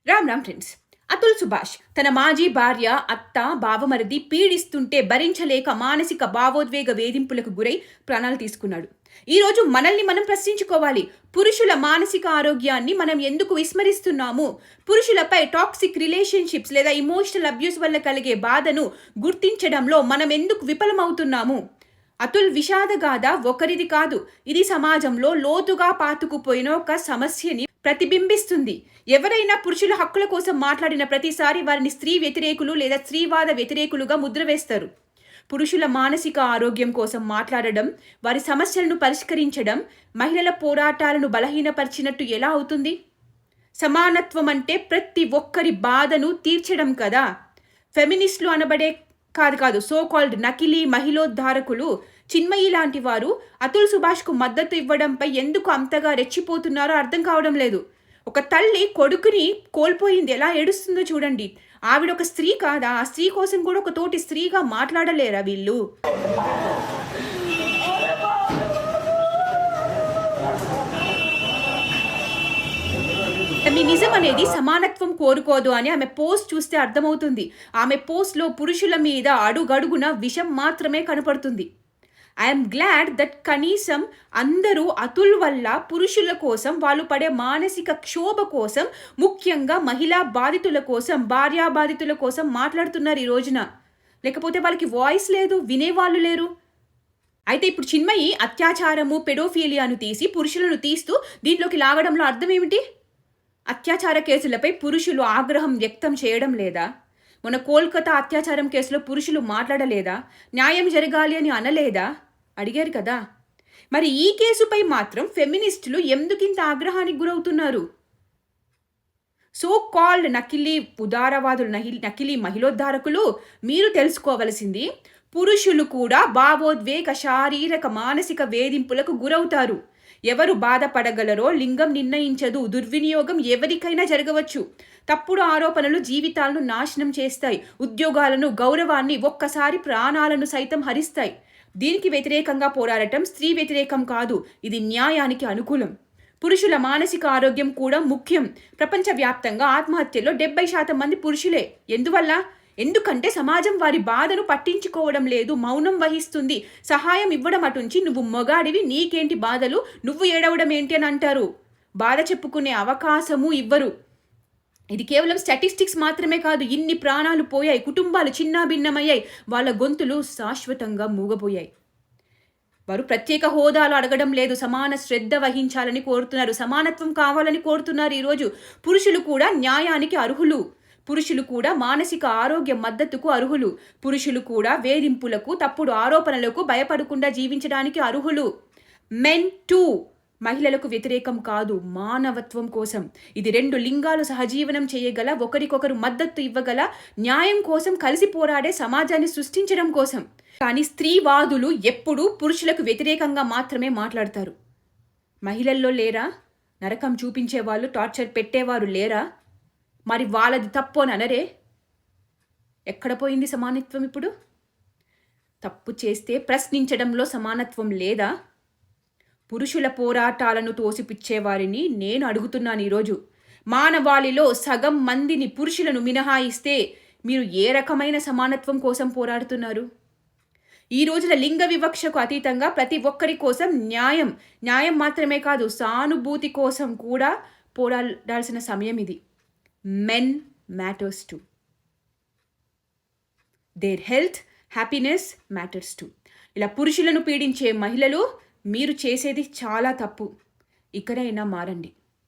Ram Ram friends. Atul Subhash తన మాజీ భార్య, అత్త, బావమరిది పీడిస్తుంటే భరించలేక మానసిక భావోద్వేగ వేధింపులకు గురై ప్రాణాలు తీసుకున్నాడు. ఈరోజు మనల్ని మనం ప్రశ్నించుకోవాలి. పురుషుల మానసిక ఆరోగ్యాన్ని మనం ఎందుకు విస్మరిస్తున్నాము? పురుషులపై టాక్సిక్ రిలేషన్షిప్స్ లేదా ఇమోషనల్ అబ్యూస్ వల్ల కలిగే బాధను గుర్తించడంలో మనం ఎందుకు విఫలమవుతున్నాము? అతుల్ విషాదగాథ ఒకరిది కాదు. ఇది సమాజంలో లోతుగా పాతుకుపోయిన ఒక సమస్యని ప్రతిబింబిస్తుంది. ఎవరైనా పురుషుల హక్కుల కోసం మాట్లాడిన ప్రతిసారి వారిని స్త్రీ వ్యతిరేకులు లేదా స్త్రీవాద వ్యతిరేకులుగా ముద్ర వేస్తారు. పురుషుల మానసిక ఆరోగ్యం కోసం మాట్లాడడం, వారి సమస్యలను పరిష్కరించడం మహిళల పోరాటాలను బలహీనపరిచినట్టు ఎలా అవుతుంది? సమానత్వం అంటే ప్రతి ఒక్కరి బాధను తీర్చడం కదా. ఫెమినిస్టులు అనబడే కాదు సో కాల్డ్ నకిలీ మహిళోద్ధారకులు చిన్మయి లాంటి వారు అతుల్ సుభాష్కు మద్దతు ఇవ్వడంపై ఎందుకు అంతగా రెచ్చిపోతున్నారో అర్థం కావడం లేదు. ఒక తల్లి కొడుకుని కోల్పోయింది, ఎలా ఏడుస్తుందో చూడండి. ఆవిడ ఒక స్త్రీ కాదా? ఆ స్త్రీ కోసం కూడా ఒక తోటి స్త్రీగా మాట్లాడలేరా వీళ్ళు? ఫెమినిజం అనేది సమానత్వం కోరుకోదు అని ఆమె పోస్ట్ చూస్తే అర్థమవుతుంది. ఆమె పోస్ట్లో పురుషుల మీద అడుగడుగున విషం మాత్రమే కనపడుతుంది. ఐఎమ్ గ్లాడ్ దట్ కనీసం అందరూ అతుల్ వల్ల పురుషుల కోసం, వాళ్ళు పడే మానసిక క్షోభ కోసం, ముఖ్యంగా మహిళా బాధితుల కోసం, భార్యా బాధితుల కోసం మాట్లాడుతున్నారు ఈ రోజున. లేకపోతే వాళ్ళకి వాయిస్ లేదు, వినేవాళ్ళు లేరు. అయితే ఇప్పుడు చిన్మయి అత్యాచారము, పెడోఫీలియాను తీసి పురుషులను తీస్తూ దీంట్లోకి లాగడంలో అర్థం ఏమిటి? అత్యాచార కేసులపై పురుషులు ఆగ్రహం వ్యక్తం చేయడం లేదా? మన కోల్కతా అత్యాచారం కేసులో పురుషులు మాట్లాడలేదా? న్యాయం జరగాలి అని అనలేదా? అడిగారు కదా. మరి ఈ కేసుపై మాత్రం ఫెమినిస్టులు ఎందుకింత ఆగ్రహానికి గురవుతున్నారు? సో కాల్డ్ నకిలీ ఉదారవాదులు, నకిలీ మహిళోద్ధారకులు, మీరు తెలుసుకోవలసింది పురుషులు కూడా భావోద్వేగ, శారీరక, మానసిక వేధింపులకు గురవుతారు. ఎవరు బాధపడగలరో లింగం నిర్ణయించదు. దుర్వినియోగం ఎవరికైనా జరగవచ్చు. తప్పుడు ఆరోపణలు జీవితాలను నాశనం చేస్తాయి. ఉద్యోగాలను, గౌరవాన్ని, ఒక్కసారి ప్రాణాలను సైతం హరిస్తాయి. దీనికి వ్యతిరేకంగా పోరాడటం స్త్రీ వ్యతిరేకం కాదు, ఇది న్యాయానికి అనుకూలం. పురుషుల మానసిక ఆరోగ్యం కూడా ముఖ్యం. ప్రపంచవ్యాప్తంగా ఆత్మహత్యలో 70% మంది పురుషులే. ఎందుకంటే సమాజం వారి బాధను పట్టించుకోవడం లేదు, మౌనం వహిస్తుంది. సహాయం ఇవ్వడం అటుంచి, నువ్వు మొగాడివి, నీకేంటి బాధలు, నువ్వు ఏడవడం ఏంటి అని అంటారు. బాధ చెప్పుకునే అవకాశము ఇవ్వరు. ఇది కేవలం స్టాటిస్టిక్స్ మాత్రమే కాదు. ఇన్ని ప్రాణాలు పోయాయి, కుటుంబాలు చిన్నాభిన్నమయ్యాయి, వాళ్ళ గొంతులు శాశ్వతంగా మూగపోయాయి. వారు ప్రత్యేక హోదాలు అడగడం లేదు, సమాన శ్రద్ధ వహించాలని కోరుతున్నారు, సమానత్వం కావాలని కోరుతున్నారు. ఈరోజు పురుషులు కూడా న్యాయానికి అర్హులు. పురుషులు కూడా మానసిక ఆరోగ్య మద్దతుకు అర్హులు. పురుషులు కూడా వేధింపులకు, తప్పుడు ఆరోపణలకు భయపడకుండా జీవించడానికి అర్హులు. మెన్ టూ మహిళలకు వ్యతిరేకం కాదు, మానవత్వం కోసం. ఇది 2 లింగాలు సహజీవనం చేయగల, ఒకరికొకరు మద్దతు ఇవ్వగల, న్యాయం కోసం కలిసి పోరాడే సమాజాన్ని సృష్టించడం కోసం. కానీ స్త్రీవాదులు ఎప్పుడూ పురుషులకు వ్యతిరేకంగా మాత్రమే మాట్లాడతారు. మహిళల్లో లేరా నరకం చూపించేవాళ్ళు, టార్చర్ పెట్టేవారు లేరా? మరి వాళ్ళది తప్పు అని అనరే? ఎక్కడ పోయింది సమానత్వం ఇప్పుడు? తప్పు చేస్తే ప్రశ్నించడంలో సమానత్వం లేదా? పురుషుల పోరాటాలను తోసిపుచ్చేవారిని నేను అడుగుతున్నాను ఈరోజు. మానవాళిలో సగం మందిని, పురుషులను మినహాయిస్తే మీరు ఏ రకమైన సమానత్వం కోసం పోరాడుతున్నారు? ఈ రోజున లింగ వివక్షకు అతీతంగా ప్రతి ఒక్కరి కోసం న్యాయం మాత్రమే కాదు, సానుభూతి కోసం కూడా పోరాడాల్సిన సమయం ఇది. Men matters too. Their health, happiness matters too. ఇలా పురుషులను పీడించే మహిళలు, మీరు చేసేది చాలా తప్పు. ఇకనైనా మారండి.